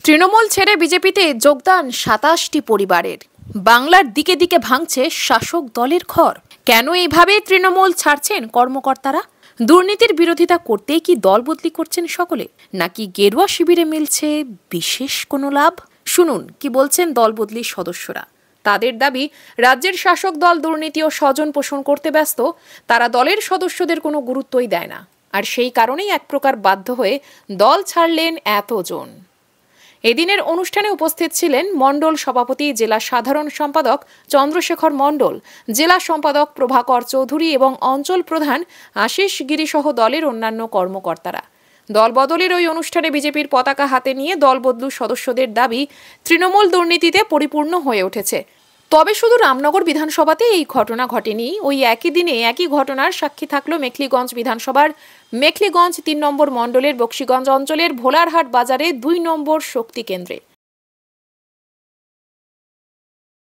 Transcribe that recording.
তৃণমূল ছেড়ে বিজেপিতে যোগদান ২৭টি পরিবারের। বাংলার দিকে দিকে ভাঙছে শাসক দলের ঘর। কেন এইভাবে তৃণমূল ছাড়ছেন কর্মকর্তারা? দুর্নীতির বিরোধিতা করতেই কি দল বদলি করছেন সকলে, নাকি গেরুয়া শিবিরে মিলছে বিশেষ কোনো লাভ? শুনুন কি বলছেন দল বদলির সদস্যরা। তাদের দাবি, রাজ্যের শাসক দল দুর্নীতি ও স্বজন পোষণ করতে ব্যস্ত। তারা দলের সদস্যদের কোনো গুরুত্বই দেয় না, আর সেই কারণেই এক প্রকার বাধ্য হয়ে দল ছাড়লেন এতজন। এদিনের অনুষ্ঠানে উপস্থিত ছিলেন মণ্ডল সভাপতি, জেলা সাধারণ সম্পাদক চন্দ্রশেখর মণ্ডল, জেলা সম্পাদক প্রভাকর চৌধুরী এবং অঞ্চল প্রধান আশিস গিরি সহ দলের অন্যান্য কর্মকর্তারা। দল বদলের ওই অনুষ্ঠানে বিজেপির পতাকা হাতে নিয়ে দল বদলু সদস্যদের দাবি, তৃণমূল দুর্নীতিতে পরিপূর্ণ হয়ে উঠেছে। তবে শুধু রামনগর বিধানসভাতে এই ঘটনা ঘটেনি। ওই একই দিনে একই ঘটনার সাক্ষী থাকলো মেখলিগঞ্জ বিধানসভার মেখলিগঞ্জ ৩ নম্বর মণ্ডলের বক্সিগঞ্জ অঞ্চলের ভোলারহাট বাজারে ২ নম্বর শক্তি কেন্দ্রে।